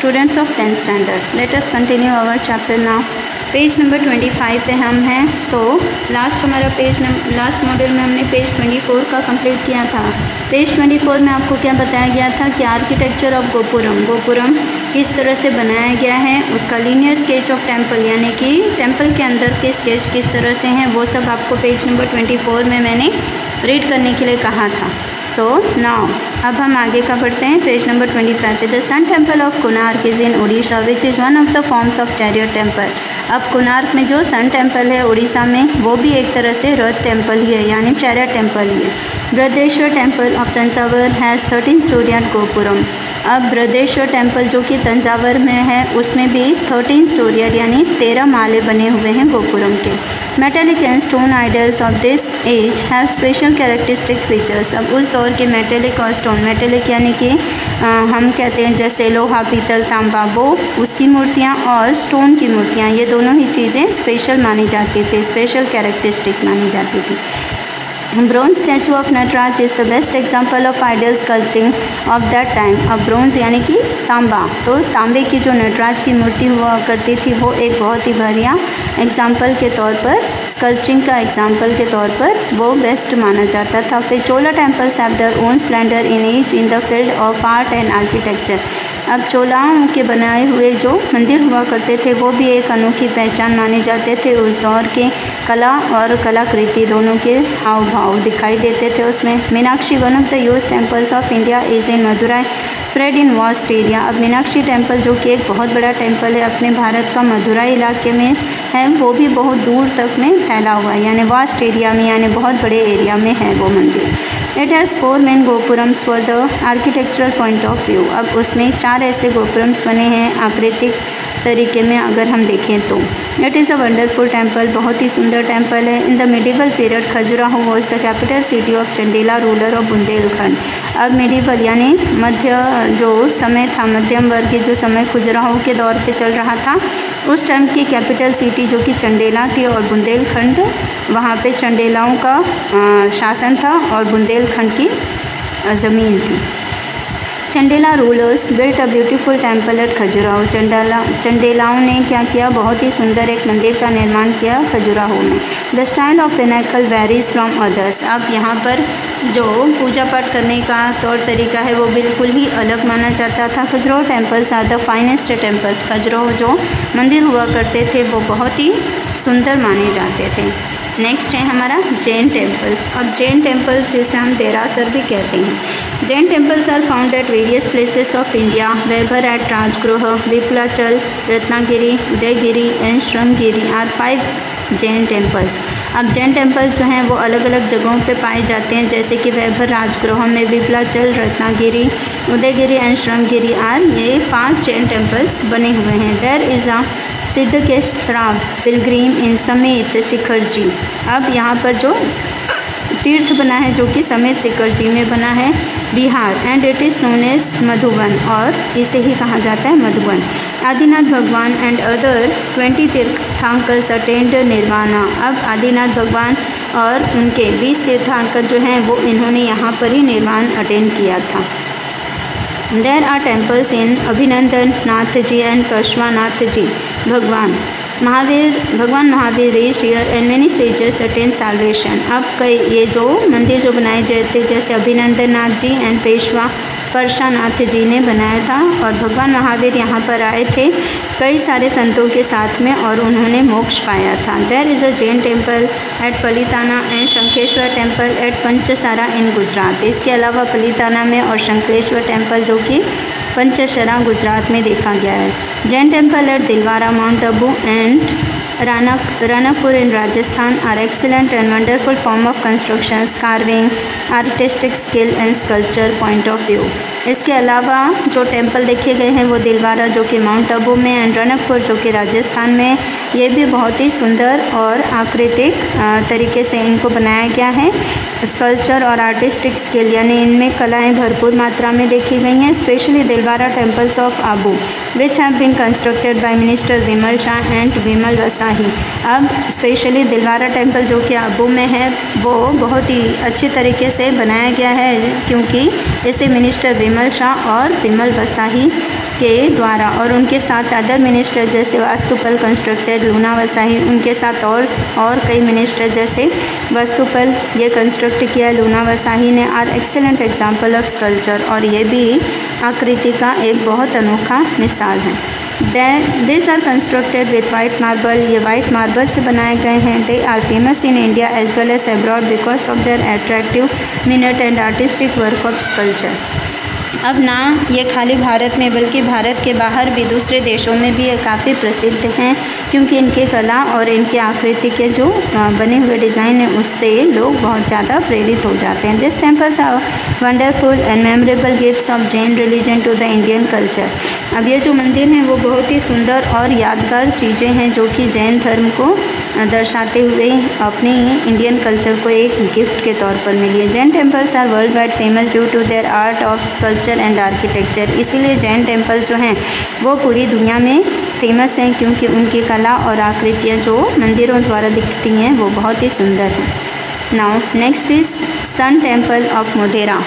Students of 10th standard, let us continue our chapter now. Page number 25 पे हम हैं। तो लास्ट मॉड्यूल में हमने पेज 24 का कंप्लीट किया था। पेज 24 में आपको क्या बताया गया था कि आर्किटेक्चर ऑफ गोपुरम किस तरह से बनाया गया है, उसका लीनियर स्केच ऑफ टेम्पल यानी कि टेम्पल के अंदर के स्केच किस तरह से हैं, वो सब आपको पेज नंबर 24 में मैंने रीड करने के लिए कहा था। तो नाउ अब हम आगे का पढ़ते हैं। पेज नंबर 25 पे the sun temple of Konark is in Orissa which is one of the forms of chariot temple. अब कोणार्क में जो सन टेम्पल है उड़ीसा में, वो भी एक तरह से रथ टेम्पल ही है यानी चैरियट टेम्पल ही है। Brihadeshwara temple of Thanjavur has 13 storey gopuram. अब बृहदेश्वर टेम्पल जो कि तंजावर में है उसमें भी 13 स्टोरी यानी 13 माले बने हुए हैं गोपुरम के। Metallic and stone idols of this age have special characteristic features. अब उस दौर के मेटेलिक और स्टोन, मेटेलिक यानी कि हम कहते हैं जैसे लोहा, पीतल, तांबा, वो उसकी मूर्तियाँ और स्टोन की मूर्तियाँ, ये दोनों ही चीज़ें स्पेशल मानी जाती थी, स्पेशल कैरेक्टरिस्टिक मानी जाती थी। Bronze statue of Nataraj is the best example of idol sculpting of that time. अब ब्रोंज यानी कि तांबा, तो तांबे की जो नटराज की मूर्ति हुआ करती थी वो एक बहुत ही बढ़िया एग्जाम्पल के तौर पर, स्कल्पचिंग का एग्जाम्पल के तौर पर वो बेस्ट माना जाता था। फिर Chola temples have their own splendour in each in the field of art and architecture. अब चोलाओं के बनाए हुए जो मंदिर हुआ करते थे वो भी एक अनोखी पहचान माने जाते थे। उस दौर के कला और कलाकृति दोनों के हाव भाव दिखाई देते थे उसमें। Meenakshi one of the use temples of India is in Madurai spread in vast area. अब मीनाक्षी टेम्पल जो कि एक बहुत बड़ा टेम्पल है अपने भारत का मदुराई इलाके में है, वो भी बहुत दूर तक में फैला हुआ है यानी वास्ट एरिया में, यानी बहुत बड़े एरिया में है वो मंदिर। It has 4 main gopurams for the architectural point of view. अब उसमें 4 ऐसे गोपुरम्स बने हैं आकृतिक तरीके में अगर हम देखें तो। It is a wonderful temple, बहुत ही सुंदर टेम्पल है। In the medieval period Khajuraho was the capital city of Chandela ruler of Bundelkhand. अब मिडिवल यानी मध्य जो समय था, मध्यम वर्ग के जो समय खजुराहो के दौर पे चल रहा था, उस टाइम की कैपिटल सिटी जो कि चंडेला थी और बुंदेलखंड, वहाँ पे चंडेलाओं का शासन था और बुंदेलखंड की ज़मीन थी। Chandela rulers built a beautiful temple at Khajuraho. चंडेलाओं ने क्या किया, बहुत ही सुंदर एक मंदिर का निर्माण किया खजुराहो में। The style of Pinnacle varies from others. अब यहाँ पर जो पूजा पाठ करने का तौर तरीका है वो बिल्कुल ही अलग माना जाता था। Khajuraho temples are the finest temples. Khajuraho जो मंदिर हुआ करते थे वो बहुत ही सुंदर माने जाते थे। नेक्स्ट है हमारा जैन टेम्पल्स। अब जैन टेम्पल्स जिसे हम देरासर भी कहते हैं। Jain temples are found at various places of India. Vaibhar at Rajgriha, Vipulachal, Ratnagiri, Udaygiri and Shringagiri are 5 Jain temples. अब जैन टेम्पल्स जो हैं वो अलग अलग जगहों पे पाए जाते हैं, जैसे कि वैभर राजगृह में, विपुलाचल, रत्नागिरी, उदयगिरी एंड श्रृंगगिरी आर, ये 5 जैन टेम्पल्स बने हुए हैं। देयर इज़ अ सिद्धकेशराव पिलग्रिम इन समेत शिखर जी। अब यहाँ पर जो तीर्थ बना है जो कि समेत शिखर जी में बना है, Bihar, and it is known as Madhuban, और इसे ही कहा जाता है Madhuban. Adinath Bhagwan and other 20 tirthankars attained nirvana. अब आदिनाथ भगवान और उनके 20 तीर्थंकर जो हैं वो इन्होंने यहाँ पर ही निर्वाण अटेंड किया था। There are temples in अभिनंदन Nath ji and Parshvanath ji. Bhagwan Mahavir raised here and many sages attain salvation. अब कई ये जो मंदिर जो बनाए जाते जैसे अभिनंदन नाथ जी एंड पार्श्वनाथ जी ने बनाया था, और भगवान महावीर यहाँ पर आए थे कई सारे संतों के साथ में और उन्होंने मोक्ष पाया था। There is a Jain temple at Palitana and Shankheshwar temple at Panchasara in Gujarat. इसके अलावा पलिताना में और शंखेश्वर टेम्पल जो कि पंचशरा गुजरात में देखा गया है। Jain temple at Dilwara, mount Abu and Ranakpur in Rajasthan are excellent and wonderful form of construction, carving, artistic skill and sculpture point of view. इसके अलावा जो टेम्पल देखे गए हैं वो दिलवारा जो कि माउंट आबू में एंड रानापुर जो कि राजस्थान में, ये भी बहुत ही सुंदर और आकृतिक तरीके से इनको बनाया गया है। स्कल्पचर और आर्टिस्टिक स्किल यानी इनमें कलाएँ भरपूर मात्रा में देखी गई हैं। Specially Dilwara temples of Abu which have been constructed by minister Vimal Shah and Vimal Vasa Vasahi. अब स्पेशली दिलवारा टेम्पल जो कि अबू में है वो बहुत ही अच्छी तरीके से बनाया गया है, क्योंकि इसे मिनिस्टर विमल शाह और विमल वसाही के द्वारा और उनके साथ अदर मिनिस्टर जैसे वास्तुपल कंस्ट्रक्टेड लूना वसाही, उनके साथ और कई मिनिस्टर जैसे वास्तुपल ये कंस्ट्रक्ट किया लूना वसाही ने। Are excellent example of sculpture, और ये भी आकृति का एक बहुत अनोखा मिसाल है। These are constructed with white marble, ये वाइट मार्बल से बनाए गए हैं। They are famous in India as well as abroad because of their attractive minute and artistic work of sculpture। अब ना ये खाली भारत में बल्कि भारत के बाहर भी दूसरे देशों में भी ये काफ़ी प्रसिद्ध हैं, क्योंकि इनके कला और इनके आकृति के जो बने हुए डिज़ाइन हैं उससे लोग बहुत ज़्यादा प्रेरित हो जाते हैं। This temples are wonderful and memorable gifts of Jain religion to the Indian culture. अब ये जो मंदिर हैं वो बहुत ही सुंदर और यादगार चीज़ें हैं जो कि जैन धर्म को दर्शाते हुए अपने इंडियन कल्चर को एक गिफ्ट के तौर पर मिली है। Jain temples are world wide famous due to their art of sculpture and architecture, इसीलिए जैन टेम्पल जो हैं वो पूरी दुनिया में फेमस हैं, क्योंकि उनकी कला और आकृतियाँ जो मंदिरों द्वारा दिखती हैं वो बहुत ही सुंदर हैं। Now next is sun temple of Modhera.